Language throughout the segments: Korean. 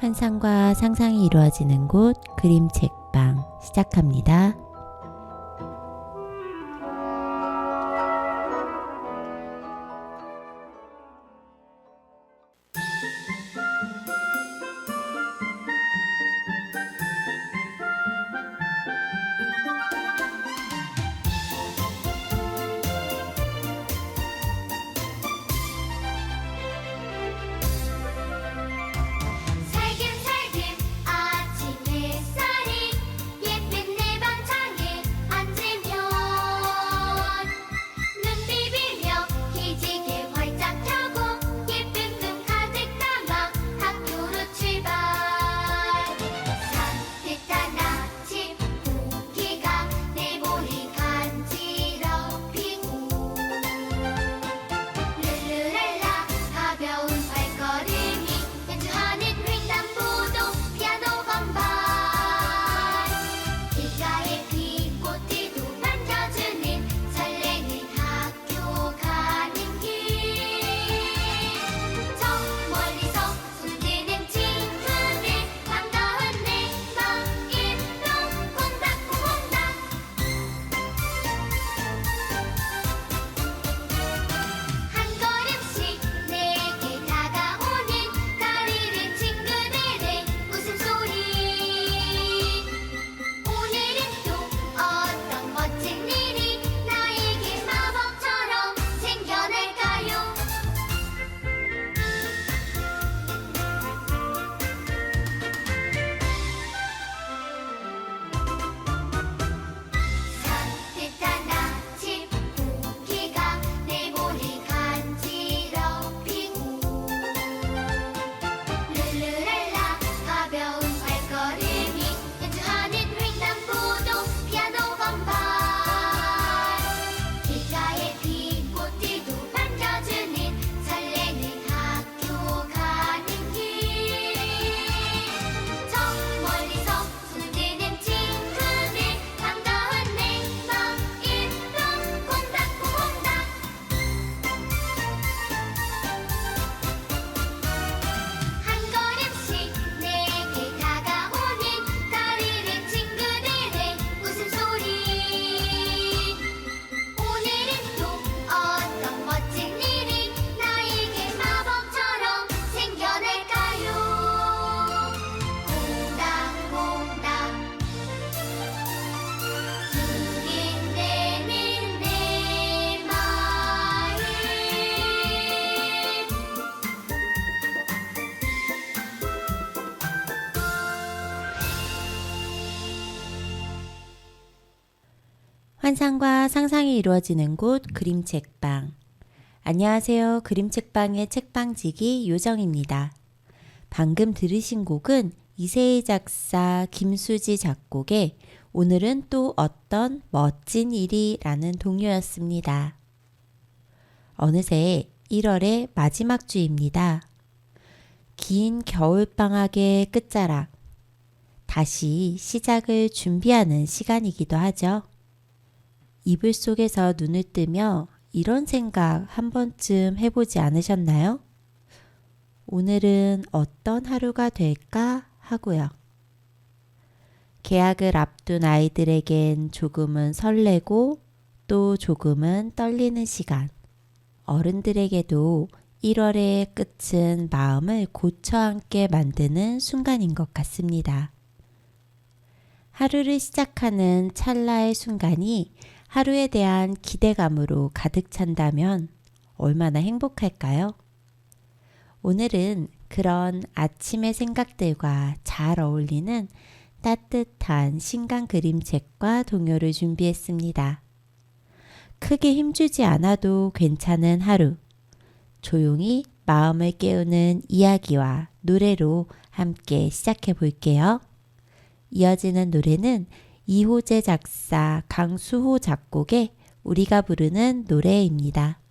환상과 상상이 이루어지는 곳 그림책방 시작합니다. 환상과 상상이 이루어지는 곳 그림책방. 안녕하세요. 그림책방의 책방지기 요정입니다. 방금 들으신 곡은 이세희 작사, 김수지 작곡의 오늘은 또 어떤 멋진 일이라는 동요였습니다. 어느새 1월의 마지막 주입니다. 긴 겨울방학의 끝자락, 다시 시작을 준비하는 시간이기도 하죠. 이불 속에서 눈을 뜨며 이런 생각 한 번쯤 해보지 않으셨나요? 오늘은 어떤 하루가 될까 하고요. 개학을 앞둔 아이들에겐 조금은 설레고 또 조금은 떨리는 시간. 어른들에게도 1월의 끝은 마음을 고쳐앉게 만드는 순간인 것 같습니다. 하루를 시작하는 찰나의 순간이 하루에 대한 기대감으로 가득 찬다면 얼마나 행복할까요? 오늘은 그런 아침의 생각들과 잘 어울리는 따뜻한 신간 그림책과 동요를 준비했습니다. 크게 힘주지 않아도 괜찮은 하루, 조용히 마음을 깨우는 이야기와 노래로 함께 시작해 볼게요. 이어지는 노래는 이호재 작사, 강수호 작곡의 우리가 부르는 노래입니다.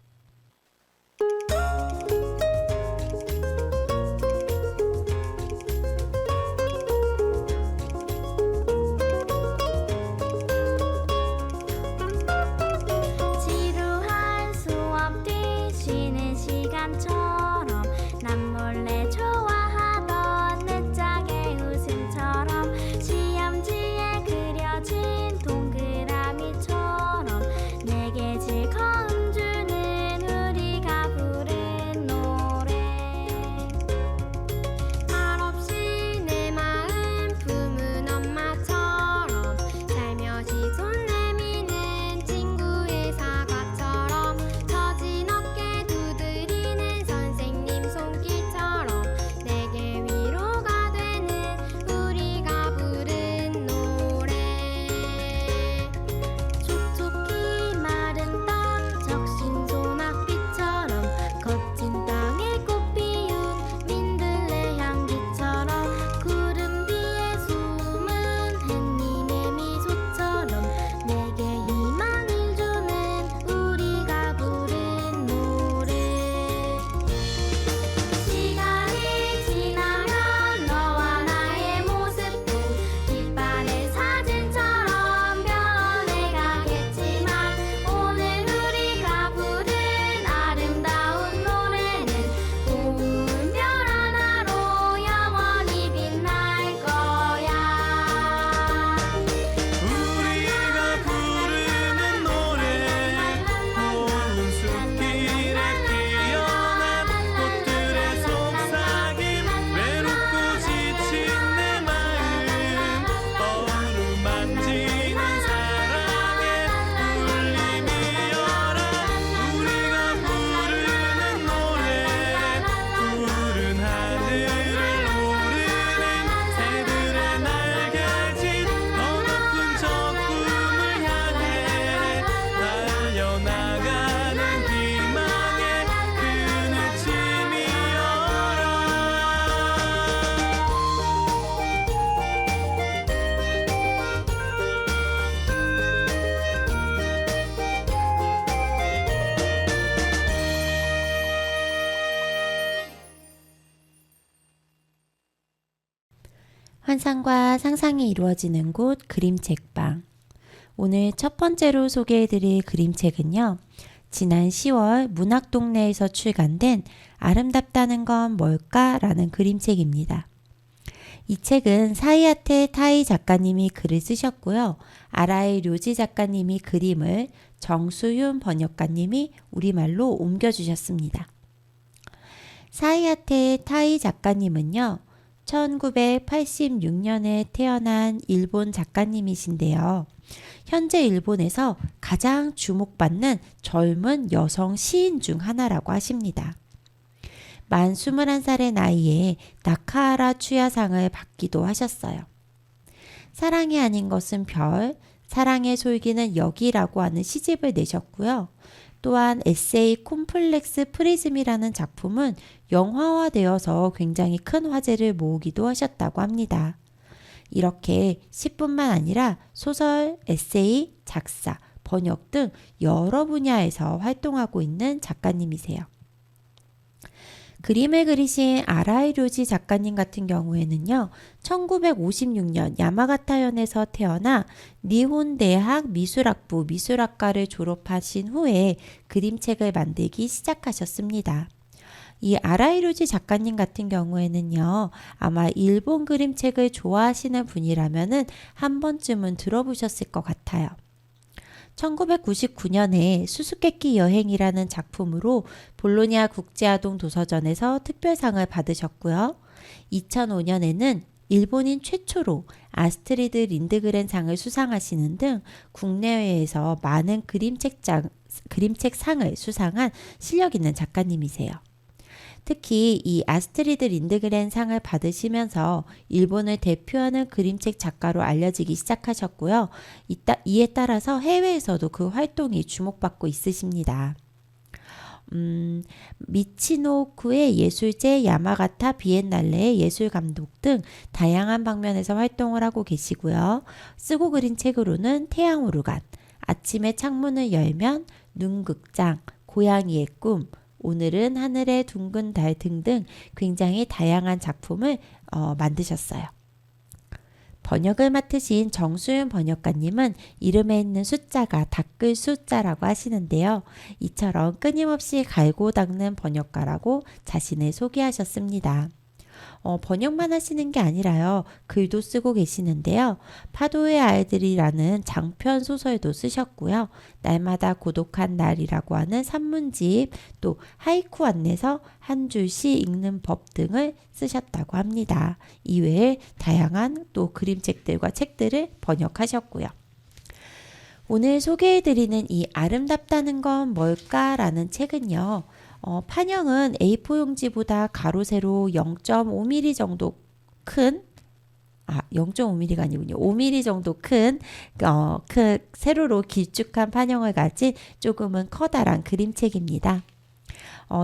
지루한 수업 뒤 쉬는 시간처럼 난 몰래 좋아하던 늦잠 환상과 상상이 이루어지는 곳 그림책방. 오늘 첫 번째로 소개해드릴 그림책은요. 지난 10월 문학동네에서 출간된 아름답다는 건 뭘까? 라는 그림책입니다. 이 책은 사이아테 타이 작가님이 글을 쓰셨고요. 아라이 료지 작가님이 그림을 정수윤 번역가님이 우리말로 옮겨주셨습니다. 사이아테 타이 작가님은요. 1986년에 태어난 일본 작가님이신데요. 현재 일본에서 가장 주목받는 젊은 여성 시인 중 하나라고 하십니다. 만 21살의 나이에 나카하라 추야상을 받기도 하셨어요. 사랑이 아닌 것은 별, 사랑의 솔기는 여기라고 하는 시집을 내셨고요. 또한 에세이 콤플렉스 프리즘이라는 작품은 영화화되어서 굉장히 큰 화제를 모으기도 하셨다고 합니다. 이렇게 시뿐만 아니라 소설, 에세이, 작사, 번역 등 여러 분야에서 활동하고 있는 작가님이세요. 그림을 그리신 아라이 료지 작가님 같은 경우에는요. 1956년 야마가타현에서 태어나 니혼 대학 미술학부 미술학과를 졸업하신 후에 그림책을 만들기 시작하셨습니다. 이 아라이 료지 작가님 같은 경우에는요. 아마 일본 그림책을 좋아하시는 분이라면은 한 번쯤은 들어보셨을 것 같아요. 1999년에 수수께끼 여행이라는 작품으로 볼로냐 국제아동 도서전에서 특별상을 받으셨고요. 2005년에는 일본인 최초로 아스트리드 린드그렌상을 수상하시는 등 국내외에서 많은 그림책상을 수상한 실력 있는 작가님이세요. 특히 이 아스트리드 린드그렌 상을 받으시면서 일본을 대표하는 그림책 작가로 알려지기 시작하셨고요. 이에 따라서 해외에서도 그 활동이 주목받고 있으십니다. 미치노쿠의 예술제, 야마가타 비엔날레의 예술감독 등 다양한 방면에서 활동을 하고 계시고요. 쓰고 그린 책으로는 태양오르간, 아침에 창문을 열면, 눈극장, 고양이의 꿈, 오늘은 하늘의 둥근 달 등등 굉장히 다양한 작품을 만드셨어요. 번역을 맡으신 정수윤 번역가님은 이름에 있는 숫자가 닦을 숫자라고 하시는데요. 이처럼 끊임없이 갈고 닦는 번역가라고 자신을 소개하셨습니다. 번역만 하시는 게 아니라요. 글도 쓰고 계시는데요. 파도의 아이들이라는 장편 소설도 쓰셨고요. 날마다 고독한 날이라고 하는 산문집, 또 하이쿠 안내서 한 줄씩 읽는 법 등을 쓰셨다고 합니다. 이외에 다양한 또 그림책들과 책들을 번역하셨고요. 오늘 소개해드리는 이 아름답다는 건 뭘까라는 책은요. 판형은 A4 용지보다 가로 세로 0.5mm 정도 큰 0.5mm가 아니군요. 5mm 정도 큰 세로로 길쭉한 판형을 가진 조금은 커다란 그림책입니다.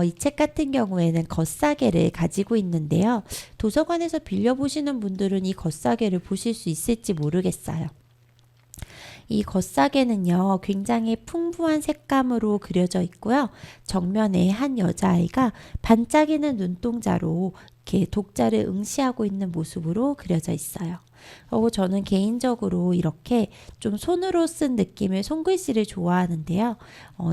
이 책 같은 경우에는 겉사계를 가지고 있는데요. 도서관에서 빌려보시는 분들은 이 겉사계를 보실 수 있을지 모르겠어요. 이 겉사계는요, 굉장히 풍부한 색감으로 그려져 있고요. 정면에 한 여자아이가 반짝이는 눈동자로 이렇게 독자를 응시하고 있는 모습으로 그려져 있어요. 저는 개인적으로 이렇게 좀 손으로 쓴 느낌의 손글씨를 좋아하는데요.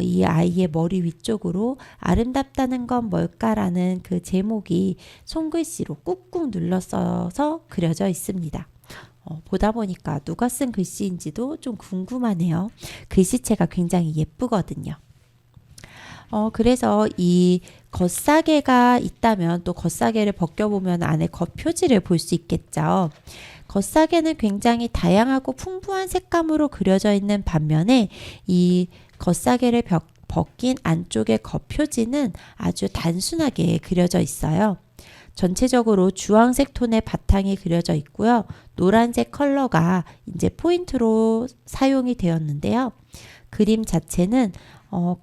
이 아이의 머리 위쪽으로 아름답다는 건 뭘까라는 그 제목이 손글씨로 꾹꾹 눌러 써서 그려져 있습니다. 보다 보니까 누가 쓴 글씨인지도 좀 궁금하네요. 글씨체가 굉장히 예쁘거든요. 그래서 이 겉사계가 있다면 또 겉사계를 벗겨보면 안에 겉표지를 볼 수 있겠죠. 겉사계는 굉장히 다양하고 풍부한 색감으로 그려져 있는 반면에 이 겉사계를 벗긴 안쪽의 겉표지는 아주 단순하게 그려져 있어요. 전체적으로 주황색 톤의 바탕이 그려져 있고요. 노란색 컬러가 이제 포인트로 사용이 되었는데요. 그림 자체는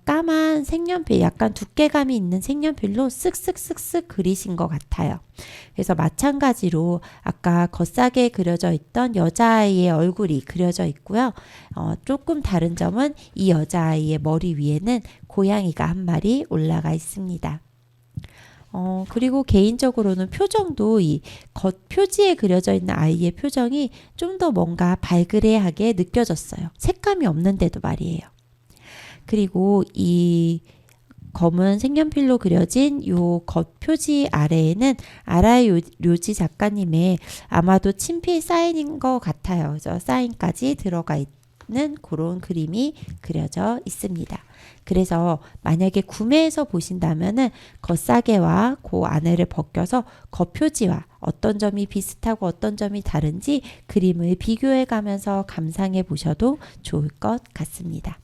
까만 색연필, 약간 두께감이 있는 색연필로 쓱쓱쓱쓱 그리신 것 같아요. 그래서 마찬가지로 아까 겉사계에 그려져 있던 여자아이의 얼굴이 그려져 있고요. 조금 다른 점은 이 여자아이의 머리 위에는 고양이가 한 마리 올라가 있습니다. 그리고 개인적으로는 표정도 이 겉 표지에 그려져 있는 아이의 표정이 좀 더 뭔가 발그레하게 느껴졌어요. 색감이 없는데도 말이에요. 그리고 이 검은 색연필로 그려진 요 겉 표지 아래에는 아라이 료지 작가님의 아마도 친필 사인인 것 같아요. 저 사인까지 들어가 있는 그런 그림이 그려져 있습니다. 그래서 만약에 구매해서 보신다면은 겉사계와 그 안에를 벗겨서 겉표지와 어떤 점이 비슷하고 어떤 점이 다른지 그림을 비교해 가면서 감상해 보셔도 좋을 것 같습니다.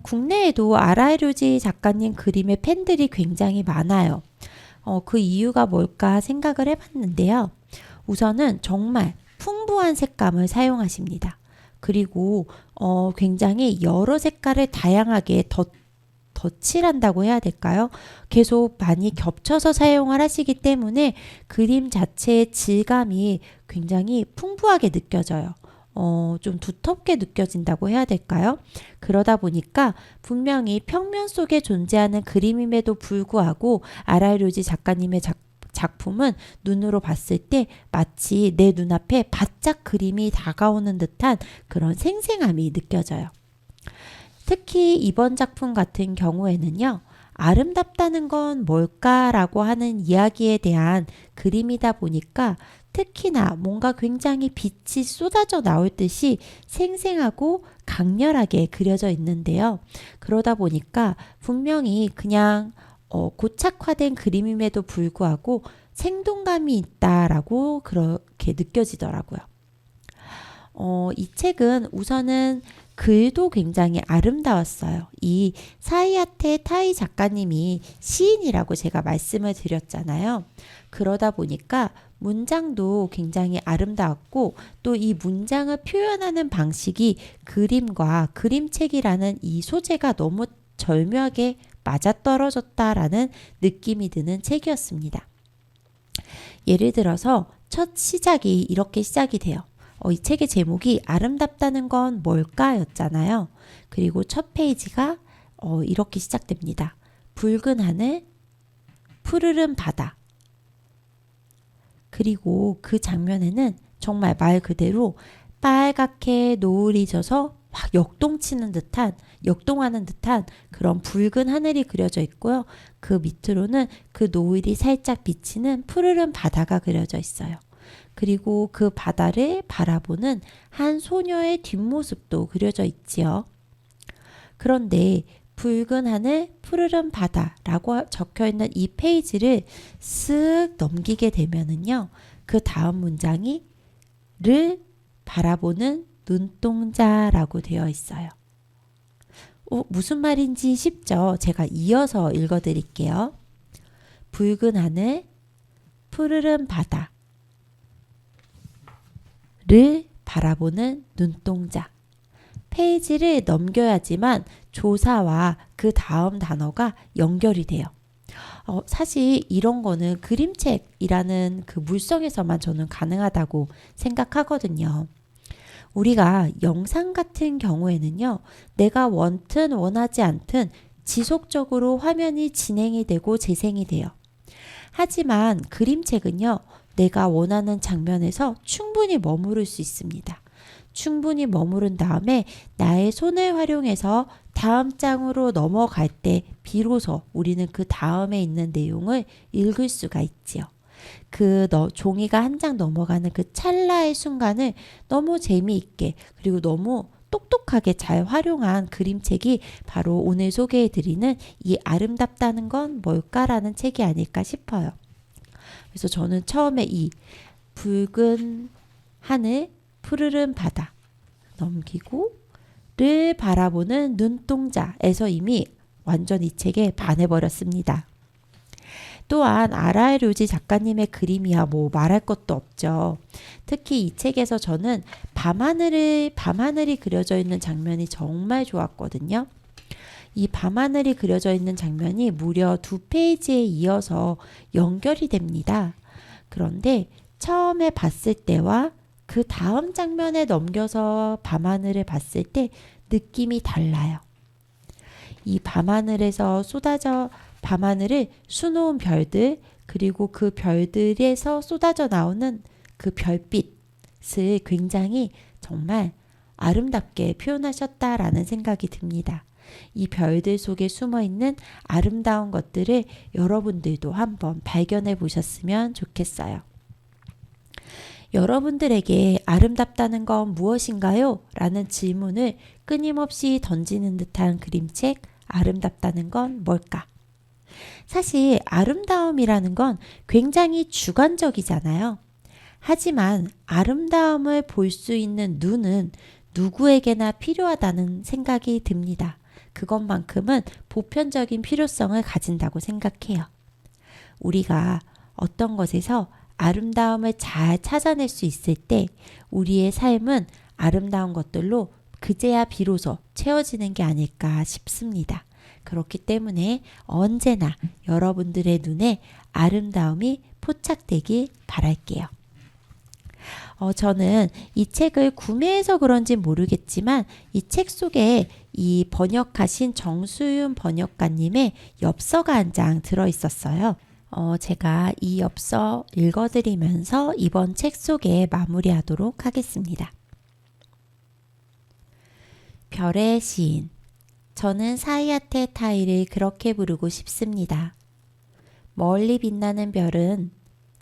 국내에도 아라이로지 작가님 그림의 팬들이 굉장히 많아요. 그 이유가 뭘까 생각을 해봤는데요. 우선은 정말 풍부한 색감을 사용하십니다. 그리고 굉장히 여러 색깔을 다양하게 덧칠한다고 해야 될까요? 계속 많이 겹쳐서 사용을 하시기 때문에 그림 자체의 질감이 굉장히 풍부하게 느껴져요. 좀 두텁게 느껴진다고 해야 될까요? 그러다 보니까 분명히 평면 속에 존재하는 그림임에도 불구하고 아라이로지 작가님의 작품은 눈으로 봤을 때 마치 내 눈앞에 바짝 그림이 다가오는 듯한 그런 생생함이 느껴져요. 특히 이번 작품 같은 경우에는요. 아름답다는 건 뭘까라고 하는 이야기에 대한 그림이다 보니까 특히나 뭔가 굉장히 빛이 쏟아져 나올 듯이 생생하고 강렬하게 그려져 있는데요. 그러다 보니까 분명히 그냥 고착화된 그림임에도 불구하고 생동감이 있다라고 그렇게 느껴지더라고요. 이 책은 우선은 글도 굉장히 아름다웠어요. 이 사이아테 타이 작가님이 시인이라고 제가 말씀을 드렸잖아요. 그러다 보니까 문장도 굉장히 아름다웠고 또 이 문장을 표현하는 방식이 그림과 그림책이라는 이 소재가 너무 절묘하게 맞아떨어졌다라는 느낌이 드는 책이었습니다. 예를 들어서 첫 시작이 이렇게 시작이 돼요. 이 책의 제목이 아름답다는 건 뭘까? 였잖아요. 그리고 첫 페이지가 이렇게 시작됩니다. 붉은 하늘, 푸르른 바다. 그리고 그 장면에는 정말 말 그대로 빨갛게 노을이 져서 막 역동하는 듯한 그런 붉은 하늘이 그려져 있고요. 그 밑으로는 그 노을이 살짝 비치는 푸르른 바다가 그려져 있어요. 그리고 그 바다를 바라보는 한 소녀의 뒷모습도 그려져 있지요. 그런데 붉은 하늘, 푸르른 바다라고 적혀 있는 이 페이지를 쓱 넘기게 되면은요. 그 다음 문장이 를 바라보는 눈동자라고 되어 있어요. 무슨 말인지 쉽죠? 제가 이어서 읽어드릴게요. 붉은 하늘, 푸르른 바다. 를 바라보는 눈동자. 페이지를 넘겨야지만 조사와 그 다음 단어가 연결이 돼요. 사실 이런 거는 그림책이라는 그 물성에서만 저는 가능하다고 생각하거든요. 우리가 영상 같은 경우에는요, 내가 원튼 원하지 않든 지속적으로 화면이 진행이 되고 재생이 돼요. 하지만 그림책은요, 내가 원하는 장면에서 충분히 머무를 수 있습니다. 충분히 머무른 다음에 나의 손을 활용해서 다음 장으로 넘어갈 때 비로소 우리는 그 다음에 있는 내용을 읽을 수가 있지요. 종이가 한 장 넘어가는 그 찰나의 순간을 너무 재미있게 그리고 너무 똑똑하게 잘 활용한 그림책이 바로 오늘 소개해드리는 이 아름답다는 건 뭘까라는 책이 아닐까 싶어요. 그래서 저는 처음에 이 붉은 하늘, 푸르른 바다 넘기고 를 바라보는 눈동자에서 이미 완전 이 책에 반해버렸습니다. 또한 아라이 료지 작가님의 그림이야 뭐 말할 것도 없죠. 특히 이 책에서 저는 밤하늘이 그려져 있는 장면이 정말 좋았거든요. 이 밤하늘이 그려져 있는 장면이 무려 2페이지에 이어서 연결이 됩니다. 그런데 처음에 봤을 때와 그 다음 장면에 넘겨서 밤하늘을 봤을 때 느낌이 달라요. 이 밤하늘에서 쏟아져 밤하늘을 수놓은 별들, 그리고 그 별들에서 쏟아져 나오는 그 별빛을 굉장히 정말 아름답게 표현하셨다라는 생각이 듭니다. 이 별들 속에 숨어 있는 아름다운 것들을 여러분들도 한번 발견해 보셨으면 좋겠어요. 여러분들에게 아름답다는 건 무엇인가요? 라는 질문을 끊임없이 던지는 듯한 그림책 아름답다는 건 뭘까? 사실 아름다움이라는 건 굉장히 주관적이잖아요. 하지만 아름다움을 볼 수 있는 눈은 누구에게나 필요하다는 생각이 듭니다. 그것만큼은 보편적인 필요성을 가진다고 생각해요. 우리가 어떤 것에서 아름다움을 잘 찾아낼 수 있을 때 우리의 삶은 아름다운 것들로 그제야 비로소 채워지는 게 아닐까 싶습니다. 그렇기 때문에 언제나 여러분들의 눈에 아름다움이 포착되길 바랄게요. 저는 이 책을 구매해서 그런지 모르겠지만 이 책 속에 이 번역하신 정수윤 번역가님의 엽서가 한 장 들어있었어요. 제가 이 엽서 읽어드리면서 이번 책 속에 마무리하도록 하겠습니다. 별의 시인. 저는 사이아테 타이를 그렇게 부르고 싶습니다. 멀리 빛나는 별은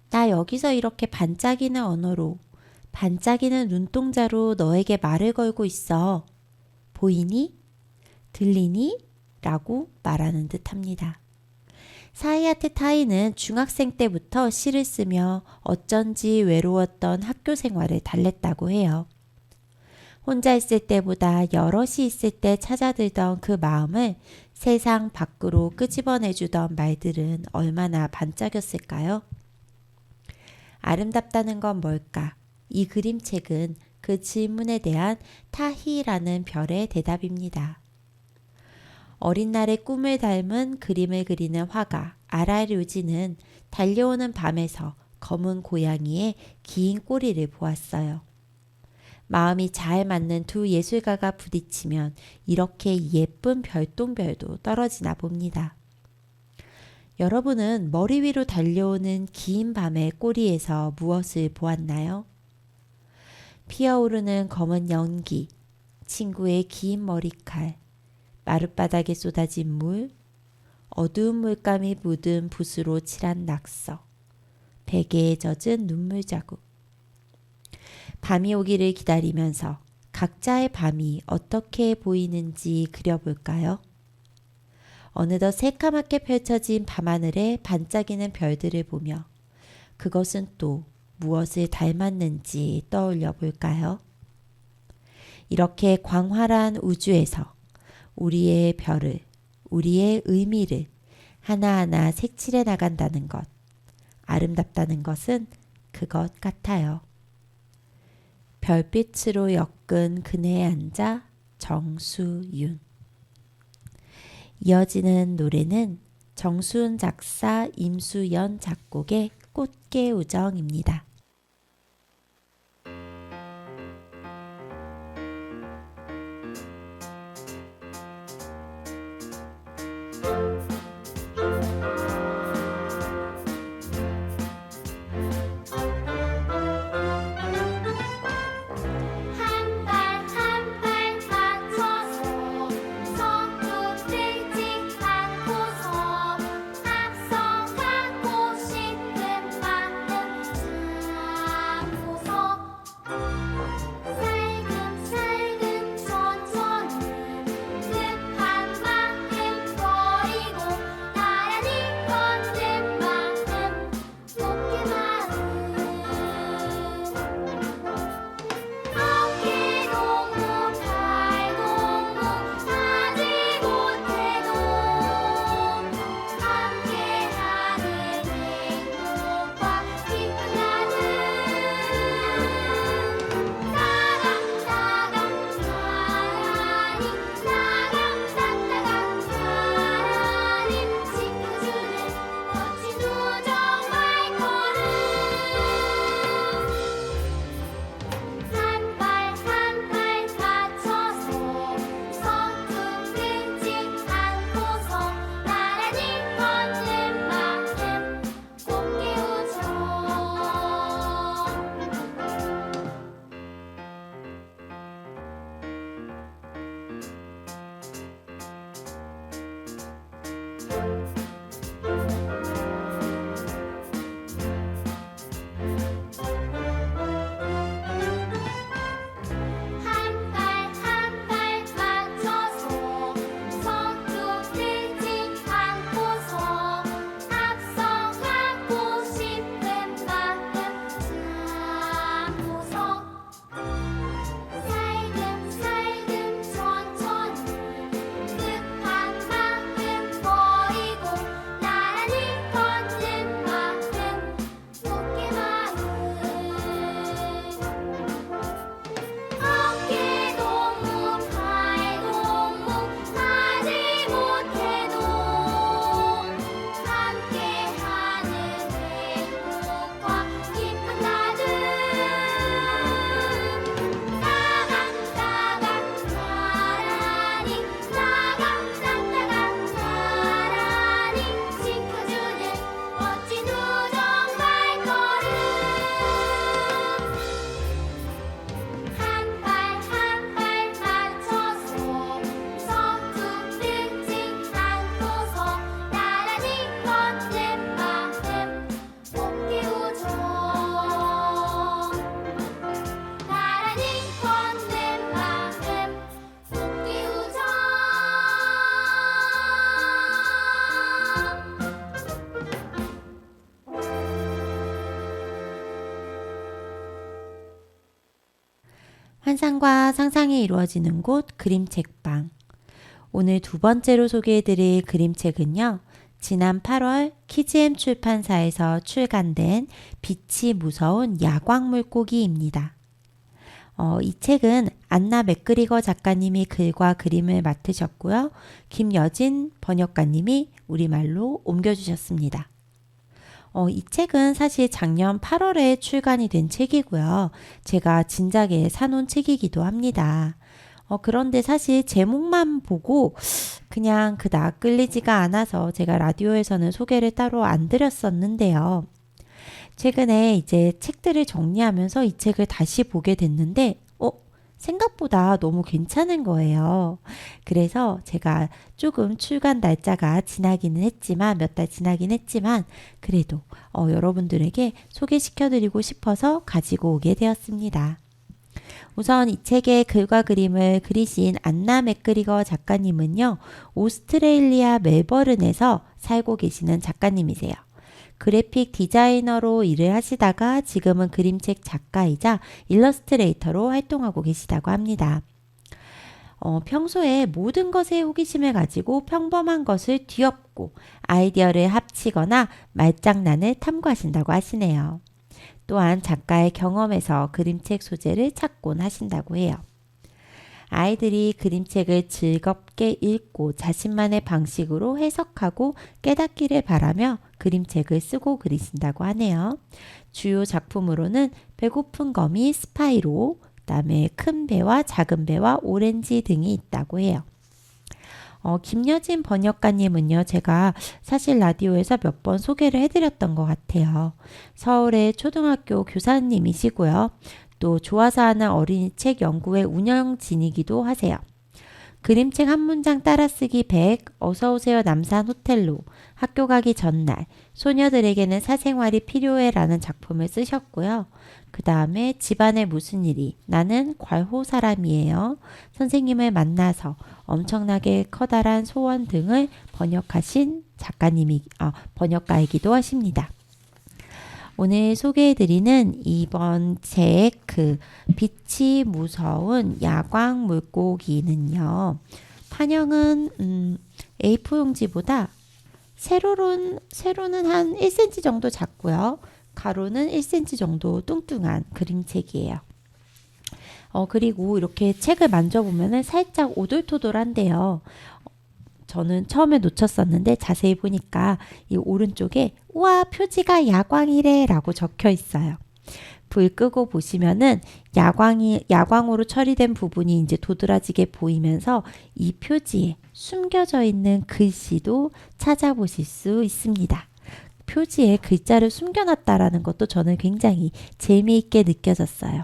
나 여기서 이렇게 반짝이는 언어로, 반짝이는 눈동자로 너에게 말을 걸고 있어. 보이니? 들리니? 라고 말하는 듯 합니다. 사이아테 타이는 중학생 때부터 시를 쓰며 어쩐지 외로웠던 학교 생활을 달랬다고 해요. 혼자 있을 때보다 여럿이 있을 때 찾아들던 그 마음을 세상 밖으로 끄집어내주던 말들은 얼마나 반짝였을까요? 아름답다는 건 뭘까? 이 그림책은 그 질문에 대한 타히라는 별의 대답입니다. 어린 날의 꿈을 닮은 그림을 그리는 화가 아라류지는 달려오는 밤에서 검은 고양이의 긴 꼬리를 보았어요. 마음이 잘 맞는 두 예술가가 부딪히면 이렇게 예쁜 별똥별도 떨어지나 봅니다. 여러분은 머리 위로 달려오는 긴 밤의 꼬리에서 무엇을 보았나요? 피어오르는 검은 연기, 친구의 긴 머리칼, 마룻바닥에 쏟아진 물, 어두운 물감이 묻은 붓으로 칠한 낙서, 베개에 젖은 눈물 자국. 밤이 오기를 기다리면서 각자의 밤이 어떻게 보이는지 그려볼까요? 어느덧 새까맣게 펼쳐진 밤하늘에 반짝이는 별들을 보며 그것은 또 무엇을 닮았는지 떠올려 볼까요? 이렇게 광활한 우주에서 우리의 별을, 우리의 의미를 하나하나 색칠해 나간다는 것, 아름답다는 것은 그것 같아요. 별빛으로 엮은 그네에 앉아 정수윤. 이어지는 노래는 정수윤 작사, 임수연 작곡의 꽃게 우정입니다. 한 발 한 발 맞춰서 서로 들지 않고서 앞서가고 싶은 마음 환상과 상상이 이루어지는 곳 그림책방. 오늘 두 번째로 소개해드릴 그림책은요. 지난 8월 키즈엠 출판사에서 출간된 빛이 무서운 야광 물고기입니다. 이 책은 안나 맥그리거 작가님이 글과 그림을 맡으셨고요. 김여진 번역가님이 우리말로 옮겨주셨습니다. 이 책은 사실 작년 8월에 출간이 된 책이고요. 제가 진작에 사놓은 책이기도 합니다. 그런데 사실 제목만 보고 그냥 그닥 끌리지가 않아서 제가 라디오에서는 소개를 따로 안 드렸었는데요. 최근에 이제 책들을 정리하면서 이 책을 다시 보게 됐는데, 생각보다 너무 괜찮은 거예요. 그래서 제가 조금 출간 날짜가 지나기는 했지만, 몇 달 지나긴 했지만, 그래도 여러분들에게 소개시켜드리고 싶어서 가지고 오게 되었습니다. 우선 이 책의 글과 그림을 그리신 안나 맥그리거 작가님은요, 오스트레일리아 멜버른에서 살고 계시는 작가님이세요. 그래픽 디자이너로 일을 하시다가 지금은 그림책 작가이자 일러스트레이터로 활동하고 계시다고 합니다. 평소에 모든 것에 호기심을 가지고 평범한 것을 뒤엎고 아이디어를 합치거나 말장난을 탐구하신다고 하시네요. 또한 작가의 경험에서 그림책 소재를 찾곤 하신다고 해요. 아이들이 그림책을 즐겁게 읽고 자신만의 방식으로 해석하고 깨닫기를 바라며 그림책을 쓰고 그리신다고 하네요. 주요 작품으로는 배고픈 거미 스파이로, 그다음에 큰 배와 작은 배와 오렌지 등이 있다고 해요. 김여진 번역가님은요, 제가 사실 라디오에서 몇 번 소개를 해드렸던 것 같아요. 서울의 초등학교 교사님이시고요. 또 좋아서 하는 어린이 책 연구의 운영진이기도 하세요. 그림책 한 문장 따라쓰기 100, 어서오세요 남산 호텔로, 학교 가기 전날, 소녀들에게는 사생활이 필요해 라는 작품을 쓰셨고요. 그 다음에 집안에 무슨 일이, 나는 괄호 사람이에요. 선생님을 만나서, 엄청나게 커다란 소원 등을 번역하신 번역가이기도 하십니다. 오늘 소개해드리는 이번 책 빛이 무서운 야광 물고기는요. 판형은 A4 용지보다 세로는 한 1cm 정도 작고요. 가로는 1cm 정도 뚱뚱한 그림책이에요. 그리고 이렇게 책을 만져보면 살짝 오돌토돌한데요. 저는 처음에 놓쳤었는데 자세히 보니까 이 오른쪽에 우와 표지가 야광이래 라고 적혀 있어요. 불 끄고 보시면은 야광으로 처리된 부분이 이제 도드라지게 보이면서 이 표지에 숨겨져 있는 글씨도 찾아보실 수 있습니다. 표지에 글자를 숨겨놨다라는 것도 저는 굉장히 재미있게 느껴졌어요.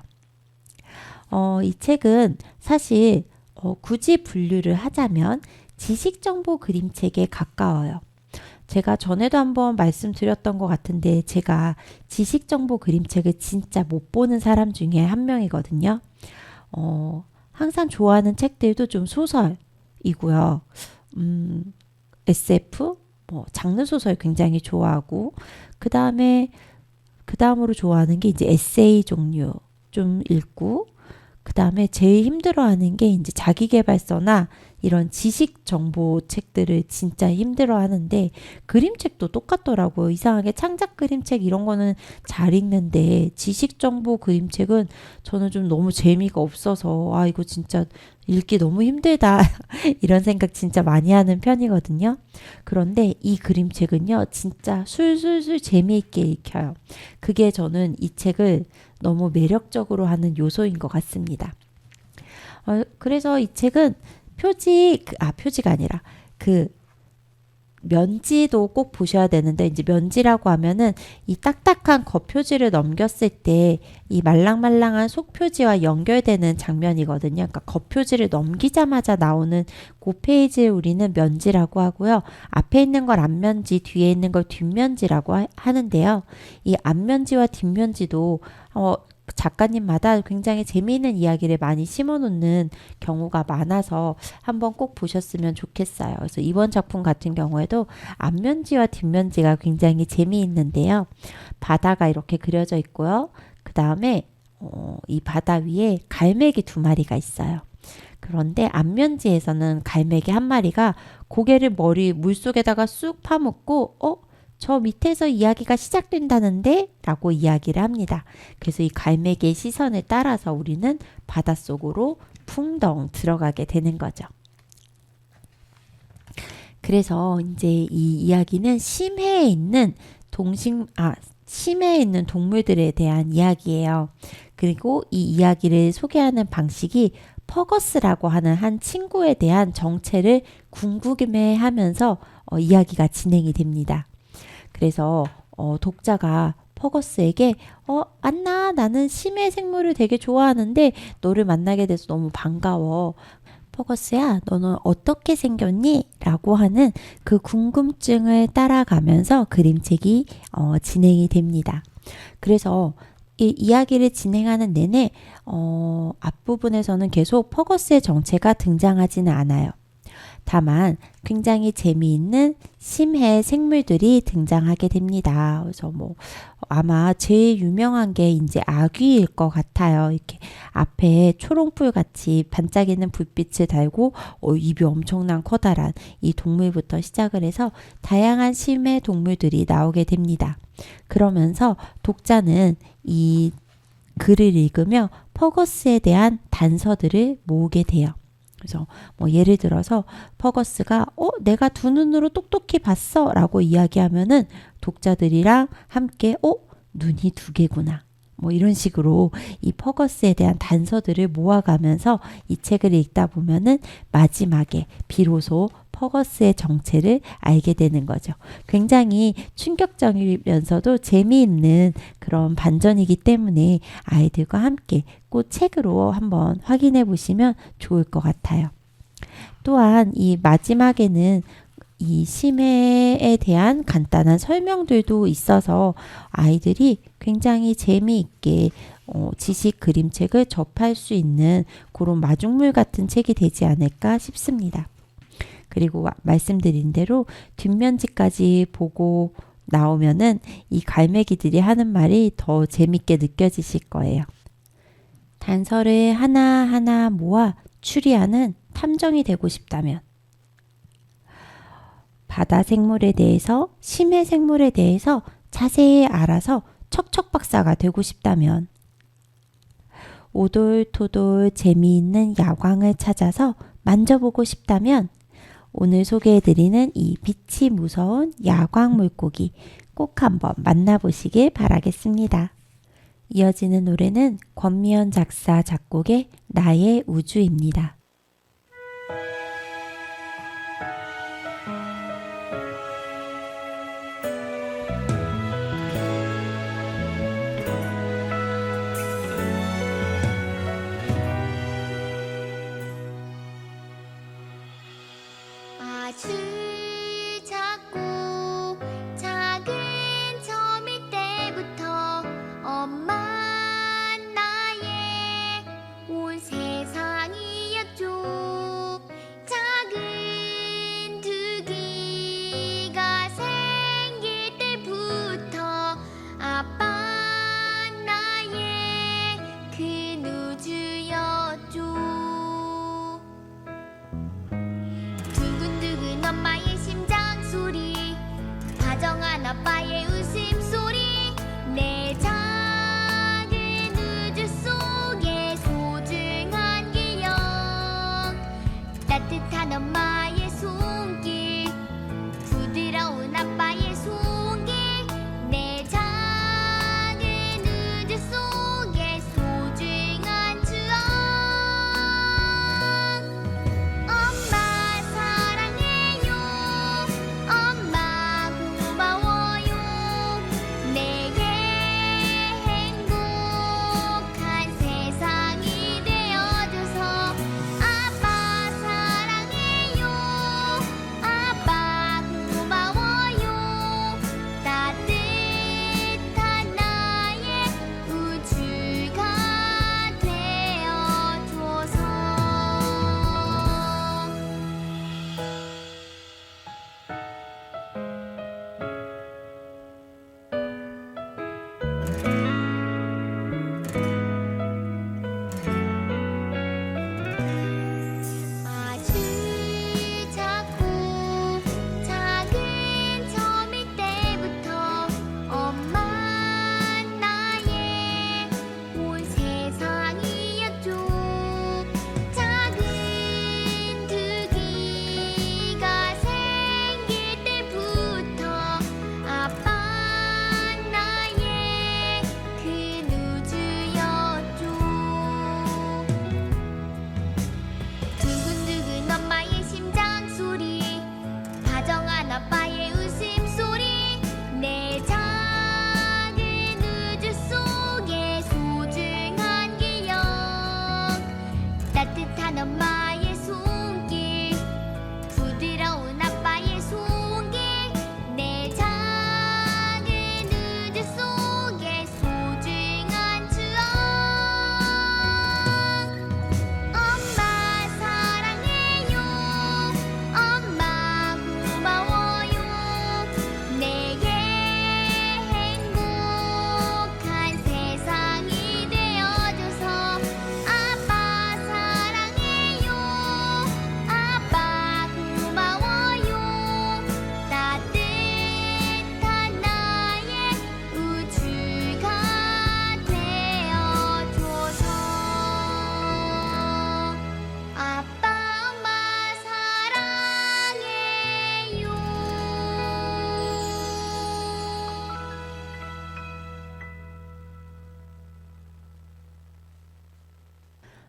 이 책은 사실 굳이 분류를 하자면 지식정보 그림책에 가까워요. 제가 전에도 한번 말씀드렸던 것 같은데 제가 지식정보 그림책을 진짜 못 보는 사람 중에 한 명이거든요. 항상 좋아하는 책들도 좀 소설이고요. SF, 장르소설 굉장히 좋아하고 그 다음으로 좋아하는 게 이제 에세이 종류 좀 읽고 그 다음에 제일 힘들어하는 게 이제 자기계발서나 이런 지식 정보 책들을 진짜 힘들어 하는데 그림책도 똑같더라고요. 이상하게 창작 그림책 이런 거는 잘 읽는데 지식 정보 그림책은 저는 좀 너무 재미가 없어서 이거 진짜 읽기 너무 힘들다 이런 생각 진짜 많이 하는 편이거든요. 그런데 이 그림책은요 진짜 술술술 재미있게 읽혀요. 그게 저는 이 책을 너무 매력적으로 하는 요소인 것 같습니다. 그래서 이 책은 표지가 아니라 면지도 꼭 보셔야 되는데 이제 면지라고 하면은 이 딱딱한 겉표지를 넘겼을 때 이 말랑말랑한 속표지와 연결되는 장면이거든요. 그러니까 겉표지를 넘기자마자 나오는 그 페이지를 우리는 면지라고 하고요. 앞에 있는 걸 앞면지, 뒤에 있는 걸 뒷면지라고 하는데요. 이 앞면지와 뒷면지도 작가님마다 굉장히 재미있는 이야기를 많이 심어놓는 경우가 많아서 한번 꼭 보셨으면 좋겠어요. 그래서 이번 작품 같은 경우에도 앞면지와 뒷면지가 굉장히 재미있는데요. 바다가 이렇게 그려져 있고요. 그 다음에 이 바다 위에 갈매기 2마리가 있어요. 그런데 안면지에서는 갈매기 1마리가 고개를 물속에다가 쑥 파묻고 저 밑에서 이야기가 시작된다는데? 라고 이야기를 합니다. 그래서 이 갈매기의 시선을 따라서 우리는 바닷속으로 풍덩 들어가게 되는 거죠. 그래서 이제 이 이야기는 심해에 있는 동물들에 대한 이야기예요. 그리고 이 이야기를 소개하는 방식이 퍼거스라고 하는 한 친구에 대한 정체를 궁금해하면서 이야기가 진행이 됩니다. 그래서 독자가 퍼거스에게 안나, 나는 심해 생물을 되게 좋아하는데 너를 만나게 돼서 너무 반가워. 퍼거스야, 너는 어떻게 생겼니? 라고 하는 그 궁금증을 따라가면서 그림책이 진행이 됩니다. 그래서 이 이야기를 진행하는 내내 앞부분에서는 계속 퍼거스의 정체가 등장하지는 않아요. 다만 굉장히 재미있는 심해 생물들이 등장하게 됩니다. 그래서 아마 제일 유명한 게 이제 아귀일 것 같아요. 이렇게 앞에 초롱불 같이 반짝이는 불빛을 달고 입이 엄청난 커다란 이 동물부터 시작을 해서 다양한 심해 동물들이 나오게 됩니다. 그러면서 독자는 이 글을 읽으며 퍼거스에 대한 단서들을 모으게 돼요. 그래서 예를 들어서 퍼거스가 내가 2눈으로 똑똑히 봤어 라고 이야기하면은 독자들이랑 함께 눈이 2개구나 이런 식으로 이 퍼거스에 대한 단서들을 모아가면서 이 책을 읽다 보면은 마지막에 비로소 퍼거스의 정체를 알게 되는 거죠. 굉장히 충격적이면서도 재미있는 그런 반전이기 때문에 아이들과 함께 꼭 책으로 한번 확인해 보시면 좋을 것 같아요. 또한 이 마지막에는 이 심해에 대한 간단한 설명들도 있어서 아이들이 굉장히 재미있게 지식 그림책을 접할 수 있는 그런 마중물 같은 책이 되지 않을까 싶습니다. 그리고 말씀드린 대로 뒷면지까지 보고 나오면은 이 갈매기들이 하는 말이 더 재밌게 느껴지실 거예요. 단서를 하나하나 모아 추리하는 탐정이 되고 싶다면, 바다 생물에 대해서, 심해 생물에 대해서 자세히 알아서 척척박사가 되고 싶다면, 오돌토돌 재미있는 야광을 찾아서 만져보고 싶다면, 오늘 소개해드리는 이 빛이 무서운 야광 물고기 꼭 한번 만나보시길 바라겠습니다. 이어지는 노래는 권미연 작사 작곡의 나의 우주입니다. 아주 작고 작은 처음일 때부터 엄마 나의 온 세상이었지.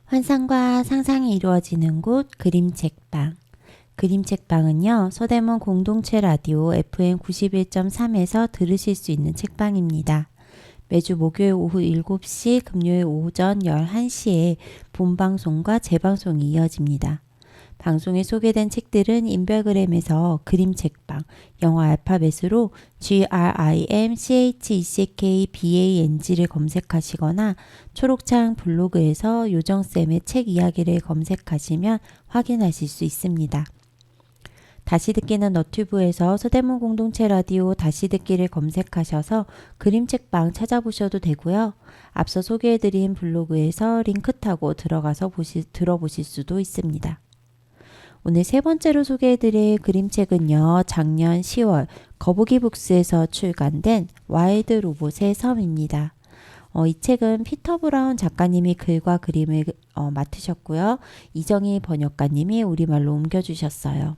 환상과 상상이 이루어지는 곳 그림책방. 그림책방은요, 서대문 공동체 라디오 FM 91.3에서 들으실 수 있는 책방입니다. 매주 목요일 오후 7시, 금요일 오전 11시에 본방송과 재방송이 이어집니다. 방송에 소개된 책들은 인별그램에서 그림책방, 영어 알파벳으로 GRIMCHECKBANG를 검색하시거나 초록창 블로그에서 요정쌤의 책 이야기를 검색하시면 확인하실 수 있습니다. 다시 듣기는 너튜브에서 서대문 공동체 라디오 다시 듣기를 검색하셔서 그림책방 찾아보셔도 되고요. 앞서 소개해드린 블로그에서 링크 타고 들어가서 들어보실 수도 있습니다. 오늘 세 번째로 소개해드릴 그림책은요. 작년 10월 거북이북스에서 출간된 와일드 로봇의 섬입니다. 이 책은 피터 브라운 작가님이 글과 그림을 맡으셨고요. 이정희 번역가님이 우리말로 옮겨주셨어요.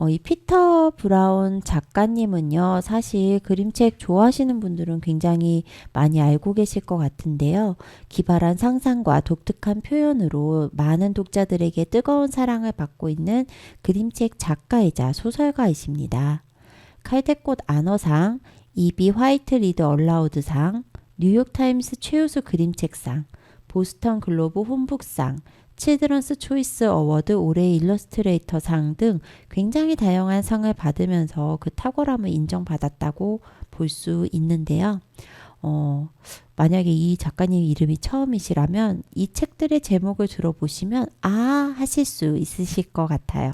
이 피터 브라운 작가님은요, 사실 그림책 좋아하시는 분들은 굉장히 많이 알고 계실 것 같은데요. 기발한 상상과 독특한 표현으로 많은 독자들에게 뜨거운 사랑을 받고 있는 그림책 작가이자 소설가이십니다. 칼대꽃 안어상, 이비 화이트 리드 얼라우드상, 뉴욕타임스 최우수 그림책상, 보스턴 글로브 홈북상, 칠드런스 초이스 어워드 올해의 일러스트레이터 상 등 굉장히 다양한 상을 받으면서 그 탁월함을 인정받았다고 볼 수 있는데요. 만약에 이 작가님 이름이 처음이시라면 이 책들의 제목을 들어보시면 하실 수 있으실 것 같아요.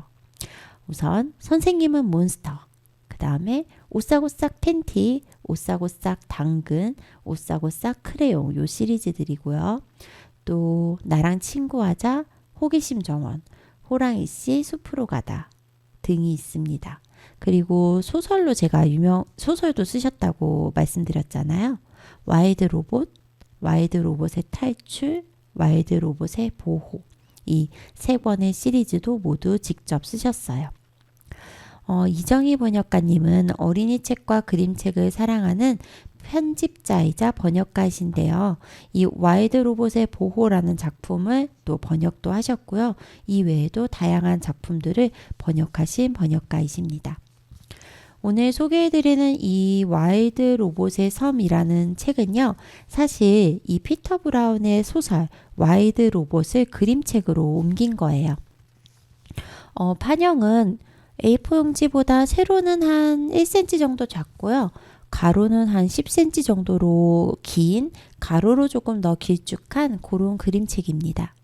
우선 선생님은 몬스터, 그 다음에 오싹오싹 팬티, 오싹오싹 당근, 오싹오싹 크레용 요 시리즈들이고요. 또 나랑 친구하자, 호기심 정원, 호랑이씨 숲으로 가다 등이 있습니다. 그리고 소설로 제가 소설도 쓰셨다고 말씀드렸잖아요. 와일드 로봇, 와일드 로봇의 탈출, 와일드 로봇의 보호 이 세 권의 시리즈도 모두 직접 쓰셨어요. 이정희 번역가님은 어린이 책과 그림책을 사랑하는 편집자이자 번역가이신데요. 이 와일드 로봇의 보호라는 작품을 또 번역도 하셨고요. 이 외에도 다양한 작품들을 번역하신 번역가이십니다. 오늘 소개해드리는 이 와일드 로봇의 섬이라는 책은요. 사실 이 피터 브라운의 소설 와일드 로봇을 그림책으로 옮긴 거예요. 판형은 A4 용지보다 세로는 한 1cm 정도 작고요. 가로는 한 10cm 정도로 긴, 가로로 조금 더 길쭉한 그런 그림책입니다.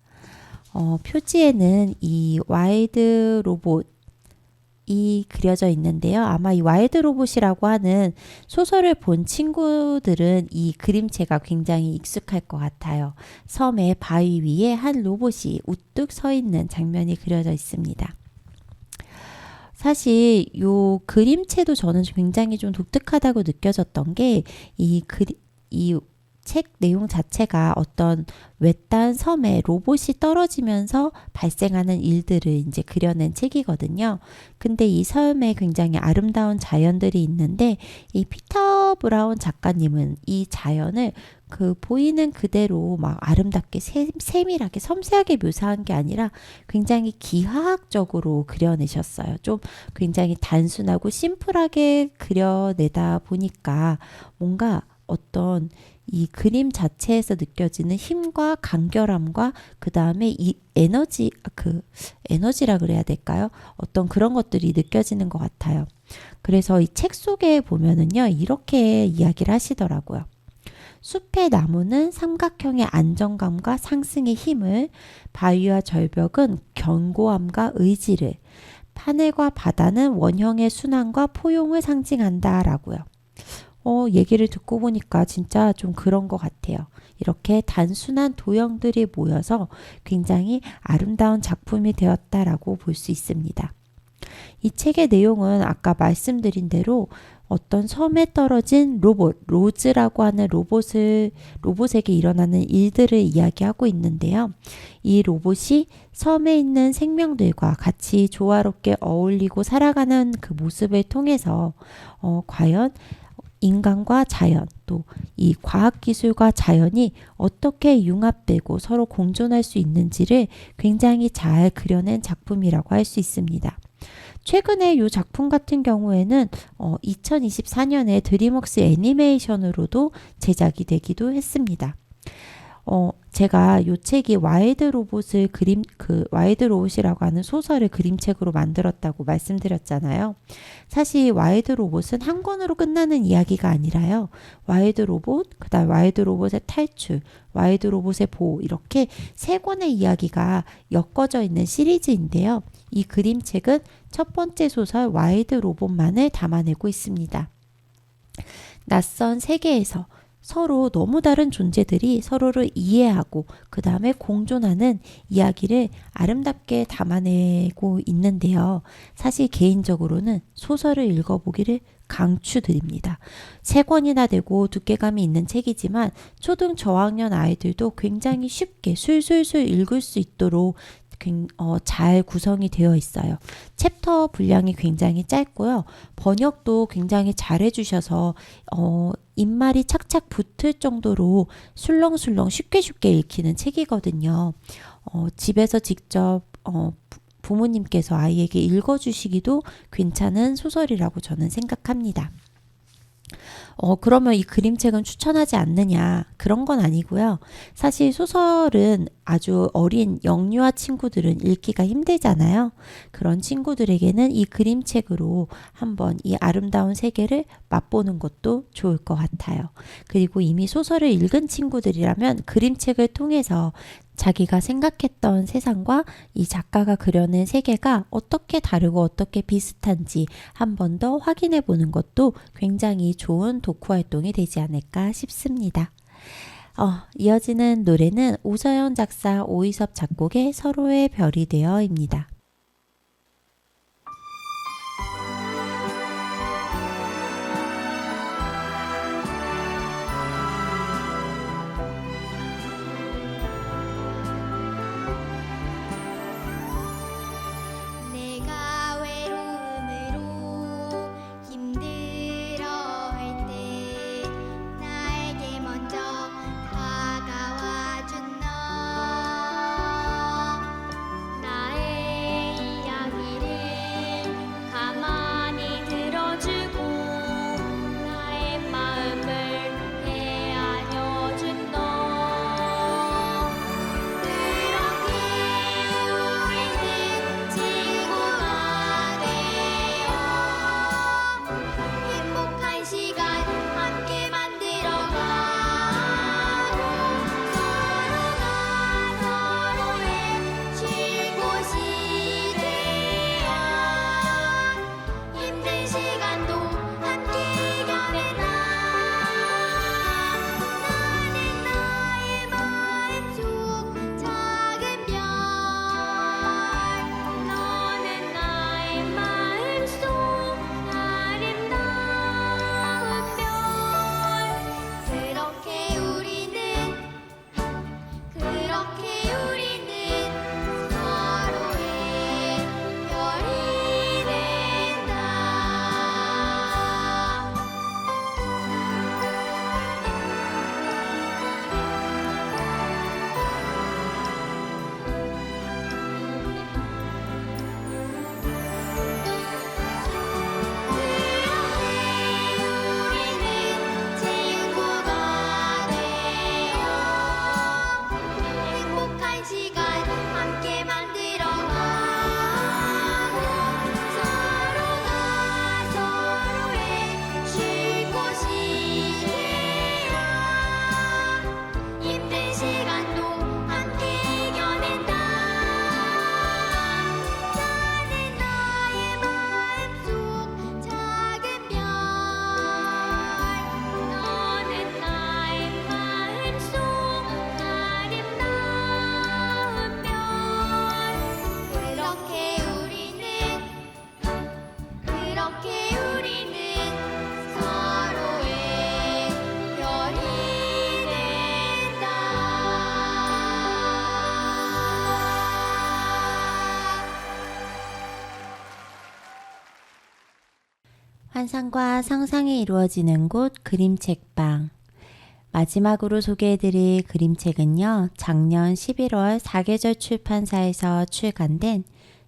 표지에는 이 와일드 로봇이 그려져 있는데요. 아마 이 와일드 로봇이라고 하는 소설을 본 친구들은 이 그림체가 굉장히 익숙할 것 같아요. 섬의 바위 위에 한 로봇이 우뚝 서 있는 장면이 그려져 있습니다. 사실 요 그림체도 저는 굉장히 좀 독특하다고 느껴졌던 게 이 책 내용 자체가 어떤 외딴 섬에 로봇이 떨어지면서 발생하는 일들을 이제 그려낸 책이거든요. 근데 이 섬에 굉장히 아름다운 자연들이 있는데 이 피터 브라운 작가님은 이 자연을 그 보이는 그대로 막 아름답게 세밀하게 섬세하게 묘사한 게 아니라 굉장히 기하학적으로 그려내셨어요. 좀 굉장히 단순하고 심플하게 그려내다 보니까 뭔가 어떤 이 그림 자체에서 느껴지는 힘과 간결함과 그 다음에 이 에너지라 그래야 될까요? 어떤 그런 것들이 느껴지는 것 같아요. 그래서 이 책 속에 보면은요, 이렇게 이야기를 하시더라고요. 숲의 나무는 삼각형의 안정감과 상승의 힘을, 바위와 절벽은 견고함과 의지를, 하늘과 바다는 원형의 순환과 포용을 상징한다 라고요. 얘기를 듣고 보니까 진짜 좀 그런 것 같아요. 이렇게 단순한 도형들이 모여서 굉장히 아름다운 작품이 되었다라고 볼 수 있습니다. 이 책의 내용은 아까 말씀드린 대로 어떤 섬에 떨어진 로봇, 로즈라고 하는 로봇에게 일어나는 일들을 이야기하고 있는데요. 이 로봇이 섬에 있는 생명들과 같이 조화롭게 어울리고 살아가는 그 모습을 통해서 과연 인간과 자연, 또 이 과학기술과 자연이 어떻게 융합되고 서로 공존할 수 있는지를 굉장히 잘 그려낸 작품이라고 할 수 있습니다. 최근에 이 작품 같은 경우에는 2024년에 드림웍스 애니메이션으로도 제작이 되기도 했습니다. 제가 요 책이 와이드 로봇이라고 하는 소설을 그림책으로 만들었다고 말씀드렸잖아요. 사실 와이드 로봇은 한 권으로 끝나는 이야기가 아니라요. 와이드 로봇, 그다음 와이드 로봇의 탈출, 와이드 로봇의 보호 이렇게 세 권의 이야기가 엮어져 있는 시리즈인데요. 이 그림책은 첫 번째 소설 와이드 로봇만을 담아내고 있습니다. 낯선 세계에서 서로 너무 다른 존재들이 서로를 이해하고 그 다음에 공존하는 이야기를 아름답게 담아내고 있는데요. 사실 개인적으로는 소설을 읽어보기를 강추드립니다. 3권이나 되고 두께감이 있는 책이지만 초등 저학년 아이들도 굉장히 쉽게 술술술 읽을 수 있도록 잘 구성이 되어 있어요. 챕터 분량이 굉장히 짧고요. 번역도 굉장히 잘 해주셔서 입말이 착착 붙을 정도로 술렁술렁 쉽게 읽히는 책이거든요. 집에서 직접 부모님께서 아이에게 읽어주시기도 괜찮은 소설이라고 저는 생각합니다. 그러면 이 그림책은 추천하지 않느냐? 그런 건 아니고요. 사실 소설은 아주 어린 영유아 친구들은 읽기가 힘들잖아요. 그런 친구들에게는 이 그림책으로 한번 이 아름다운 세계를 맛보는 것도 좋을 것 같아요. 그리고 이미 소설을 읽은 친구들이라면 그림책을 통해서 자기가 생각했던 세상과 이 작가가 그려낸 세계가 어떻게 다르고 어떻게 비슷한지 한 번 더 확인해 보는 것도 굉장히 좋은 독후 활동이 되지 않을까 싶습니다. 이어지는 노래는 오서연 작사 오이섭 작곡의 서로의 별이 되어입니다. 내가 외로움으로 힘들어할 때 나에게 먼저 다가와 준 너 나의 환상과 상상이 이루어지는 곳 그림책방. 마지막으로 소개해드릴 그림책은요. 작년 11월 사계절 출판사에서 출간된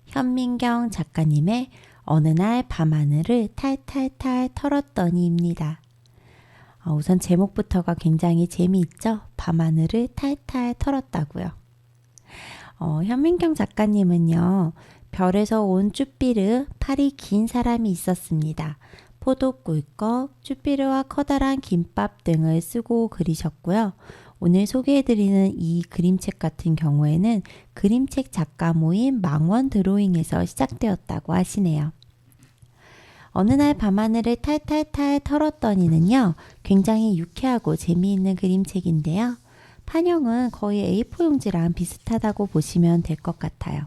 현민경 작가님의 어느 날 밤하늘을 탈탈탈 털었더니입니다. 우선 제목부터가 굉장히 재미있죠? 밤하늘을 탈탈 털었다고요. 현민경 작가님은요. 별에서 온 쭈삐르, 팔이 긴 사람이 있었습니다. 포도 꿀꺽, 쭈삐르와 커다란 김밥 등을 쓰고 그리셨고요. 오늘 소개해드리는 이 그림책 같은 경우에는 그림책 작가 모임 망원 드로잉에서 시작되었다고 하시네요. 어느 날 밤하늘을 탈탈탈 털었더니는요. 굉장히 유쾌하고 재미있는 그림책인데요. 판형은 거의 A4 용지랑 비슷하다고 보시면 될 것 같아요.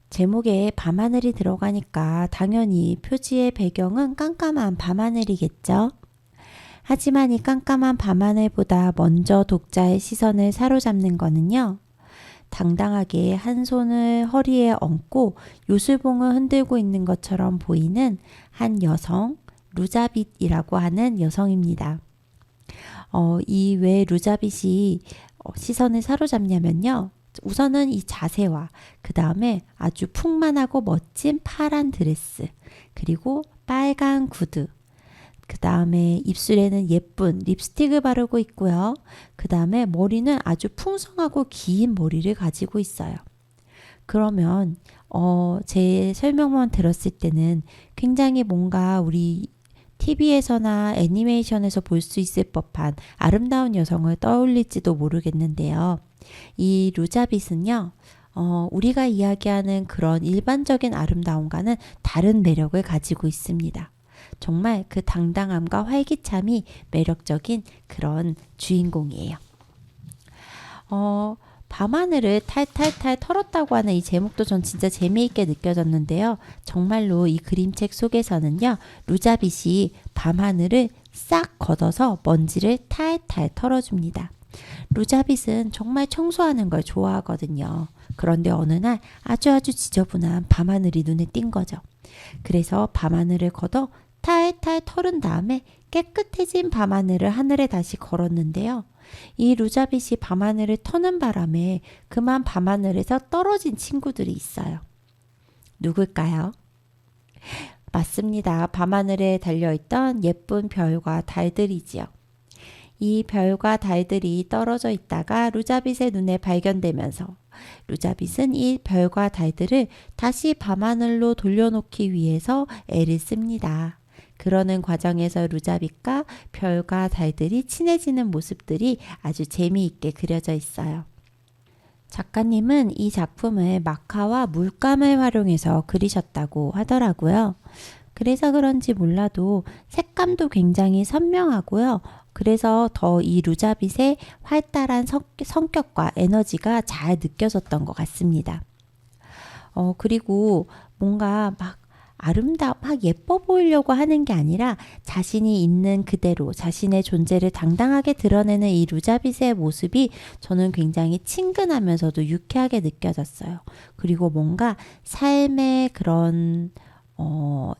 제목에 밤하늘이 들어가니까 당연히 표지의 배경은 깜깜한 밤하늘이겠죠. 하지만 이 깜깜한 밤하늘보다 먼저 독자의 시선을 사로잡는 거는요. 당당하게 한 손을 허리에 얹고 요술봉을 흔들고 있는 것처럼 보이는 한 여성, 루자빗이라고 하는 여성입니다. 이 왜 루자빗이 시선을 사로잡냐면요. 우선은 이 자세와 그 다음에 아주 풍만하고 멋진 파란 드레스, 그리고 빨간 구두, 그 다음에 입술에는 예쁜 립스틱을 바르고 있고요. 그 다음에 머리는 아주 풍성하고 긴 머리를 가지고 있어요. 그러면 제 설명만 들었을 때는 굉장히 뭔가 우리 TV에서나 애니메이션에서 볼 수 있을 법한 아름다운 여성을 떠올릴지도 모르겠는데요. 이 루자빗은요, 우리가 이야기하는 그런 일반적인 아름다움과는 다른 매력을 가지고 있습니다. 정말 그 당당함과 활기참이 매력적인 그런 주인공이에요. 밤하늘을 탈탈탈 털었다고 하는 이 제목도 전 진짜 재미있게 느껴졌는데요. 정말로 이 그림책 속에서는요. 루자빗이 밤하늘을 싹 걷어서 먼지를 탈탈 털어줍니다. 루자빗은 정말 청소하는 걸 좋아하거든요. 그런데 어느 날 아주 지저분한 밤하늘이 눈에 띈 거죠. 그래서 밤하늘을 걷어 탈탈 털은 다음에 깨끗해진 밤하늘을 하늘에 다시 걸었는데요. 이 루자빗이 밤하늘을 터는 바람에 그만 밤하늘에서 떨어진 친구들이 있어요. 누굴까요? 맞습니다. 밤하늘에 달려있던 예쁜 별과 달들이지요. 이 별과 달들이 떨어져 있다가 루자빗의 눈에 발견되면서 루자빗은 이 별과 달들을 다시 밤하늘로 돌려놓기 위해서 애를 씁니다. 그러는 과정에서 루자빗과 별과 달들이 친해지는 모습들이 아주 재미있게 그려져 있어요. 작가님은 이 작품을 마카와 물감을 활용해서 그리셨다고 하더라고요. 그래서 그런지 몰라도 색감도 굉장히 선명하고요. 그래서 더 이 루자빗의 활달한 성격과 에너지가 잘 느껴졌던 것 같습니다. 그리고 뭔가 막 예뻐 보이려고 하는 게 아니라 자신이 있는 그대로 자신의 존재를 당당하게 드러내는 이 루자빗의 모습이 저는 굉장히 친근하면서도 유쾌하게 느껴졌어요. 그리고 뭔가 삶의 그런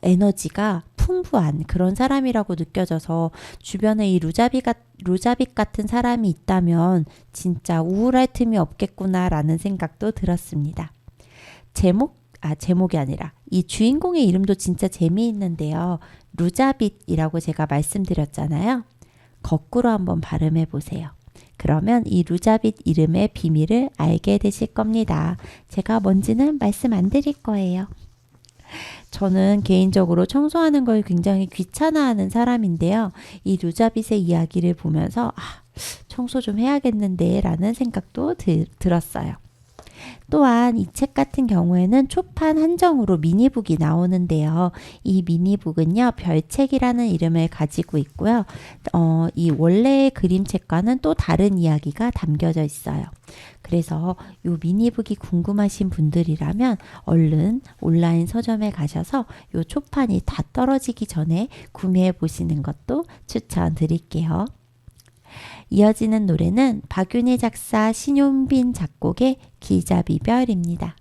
에너지가 풍부한 그런 사람이라고 느껴져서 주변에 이 루자빗 같은 사람이 있다면 진짜 우울할 틈이 없겠구나라는 생각도 들었습니다. 제목이 아니라 이 주인공의 이름도 진짜 재미있는데요. 루자빗이라고 제가 말씀드렸잖아요. 거꾸로 한번 발음해 보세요. 그러면 이 루자빗 이름의 비밀을 알게 되실 겁니다. 제가 뭔지는 말씀 안 드릴 거예요. 저는 개인적으로 청소하는 걸 굉장히 귀찮아하는 사람인데요. 이 루자빗의 이야기를 보면서 청소 좀 해야겠는데 라는 생각도 들었어요. 또한 이 책 같은 경우에는 초판 한정으로 미니북이 나오는데요. 이 미니북은요, 별책이라는 이름을 가지고 있고요. 이 원래의 그림책과는 또 다른 이야기가 담겨져 있어요. 그래서 이 미니북이 궁금하신 분들이라면 얼른 온라인 서점에 가셔서 이 초판이 다 떨어지기 전에 구매해 보시는 것도 추천드릴게요. 이어지는 노래는 박윤희 작사, 신용빈 작곡의 기자비별입니다.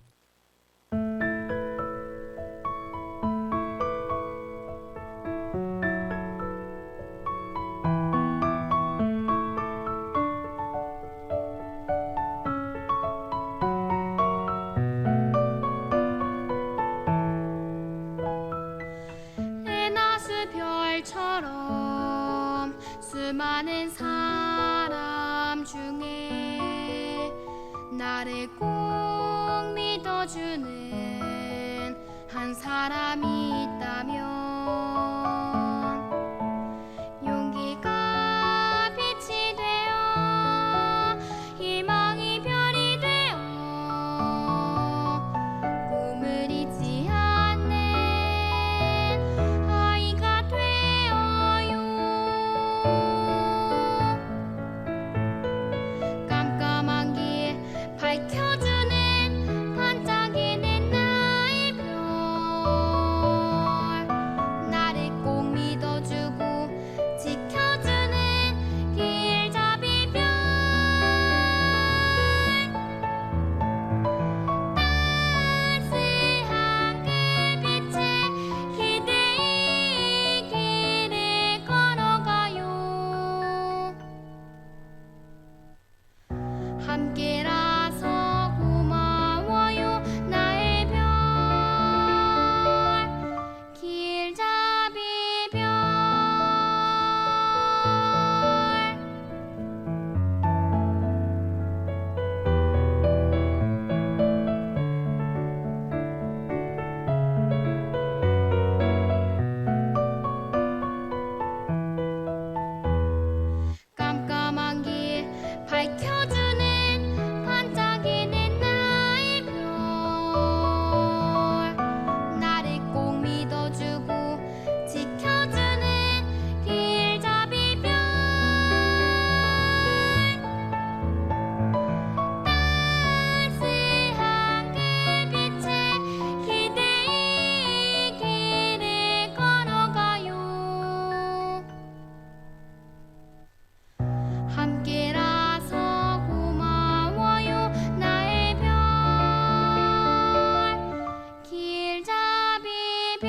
수많은 사람 중에 나를 꼭 믿어주는 한 사람이 있다면 용기가 빛이 되어 희망이 별이 되어 꿈을 잊지 않는 아이가 되어요. 깜깜한 길 밝혀주는 반짝이는 나의 별 나를 꼭 믿어주고 지켜주는 길잡이별 따스한 그 빛에 기대의 길을 걸어가요. 함께라서 고마워요 나의 별 길잡이별. 깜깜한 길 밝혀주는 반짝이는 나의 별 나를 꼭 믿어주고 지켜주는 길잡이별 따스한 그 빛에 기대의 길을 걸어가요. 함께라서 고마워요 나의 별 길잡이별.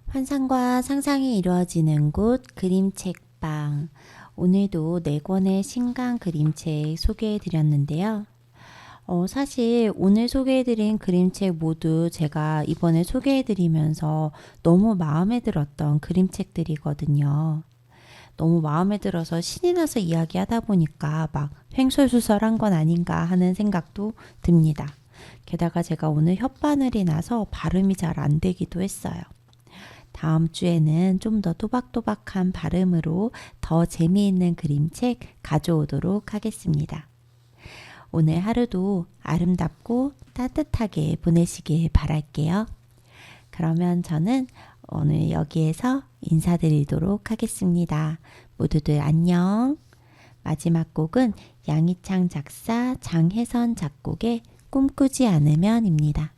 환상과 상상이 이루어지는 곳 그림책방. 오늘도 4권의 신간 그림책 소개해 드렸는데요. 사실 오늘 소개해드린 그림책 모두 제가 이번에 소개해드리면서 너무 마음에 들었던 그림책들이거든요. 너무 마음에 들어서 신이 나서 이야기하다 보니까 막 횡설수설한 건 아닌가 하는 생각도 듭니다. 게다가 제가 오늘 혓바늘이 나서 발음이 잘 안 되기도 했어요. 다음 주에는 좀 더 또박또박한 발음으로 더 재미있는 그림책 가져오도록 하겠습니다. 오늘 하루도 아름답고 따뜻하게 보내시길 바랄게요. 그러면 저는 오늘 여기에서 인사드리도록 하겠습니다. 모두들 안녕. 마지막 곡은 양희창 작사, 장혜선 작곡의 꿈꾸지 않으면입니다.